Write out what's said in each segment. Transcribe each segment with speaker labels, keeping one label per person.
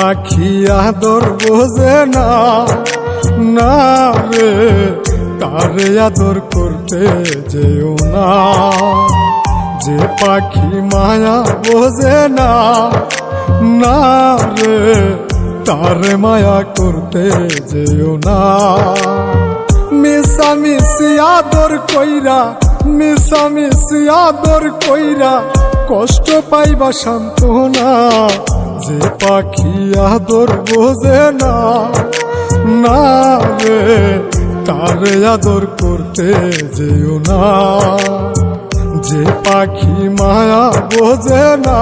Speaker 1: পাখি আদর বোঝে না, না রে তারে আদর করতে যেও না। যে পাখি মায়া বোঝে না, না রে তারে মায়া করতে যেও না। মিশামিশি আদর কইরা, মিশামিশি আদর কইরা কষ্ট পাইবা সান্ত্বনা। যে পাখি আদর বোঝে না, না রে তারে আদর করতে যেও না। যে পাখি মায়া বোঝে না,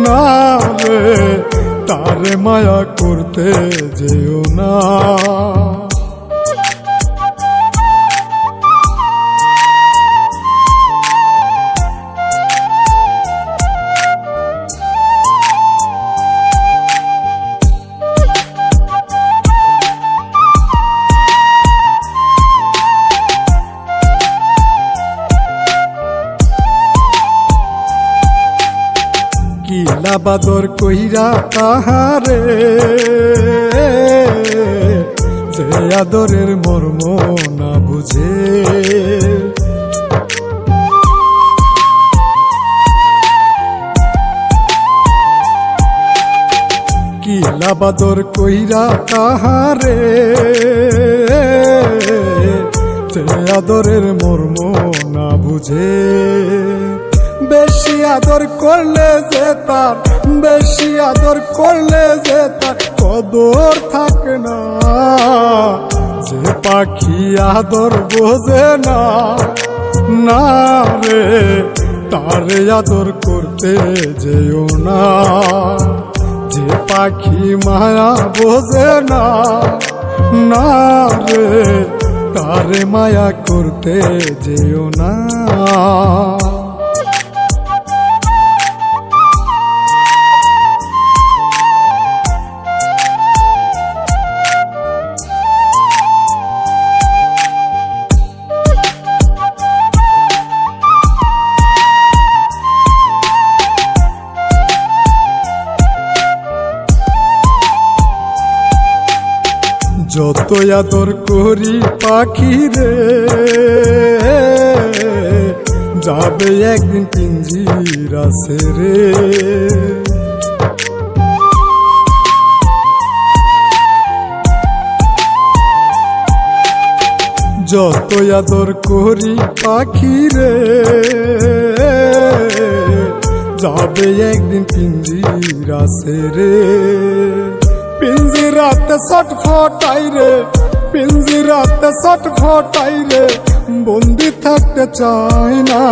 Speaker 1: না রে তারে মায়া করতে যেও না। কিলা বাদর কইরা তাহারে, যে আদরের মর্ম না বুঝে। কিলা বাদর কইরা তাহারে, যে আদরের মর্ম না বুঝে। বেশি আদর করলে যে তার, বেশি আদর করলে যে তার কদর থাকে না। যে পাখি আদর বোঝে না, না রে তারে আদর করতে যেও না। যে পাখি মায়া বোঝে না, না রে তারে মায়া করতে যেও না। যত আদর করি পাখি রে, যাবে একদিন পিঞ্জিরা ছেড়ে। যত আদর করি পাখি রে, যাবে একদিন পিঞ্জিরা ছেড়ে। পিঞ্জিরাতে ছটফটাই রে, পিঞ্জিরাতে ছটফটাই রে, বন্দি থাকতে চাই না।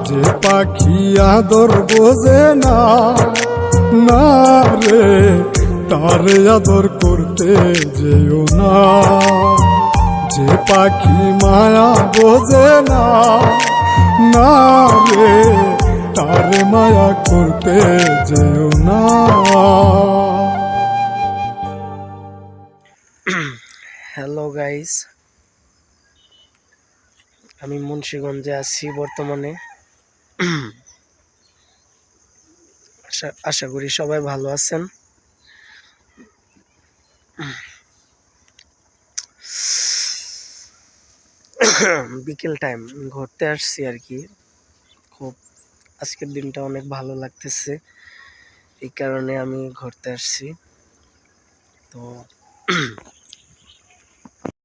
Speaker 1: যে পাখি আদর বোঝে না, না রে তারে আদর করতে যেও না। যে পাখি মায়া বোঝে না, না রে তারে মায়া করতে যেও না।
Speaker 2: হ্যালো গাইস, আমি মুন্সিগঞ্জে আছি বর্তমানে। আশা করি সবাই ভালো আছেন। বিকেল টাইম ঘুরতে আসছি আর কি। খুব আজকের দিনটা অনেক ভালো লাগতেছে, এই কারণে আমি ঘুরতে আসছি। তো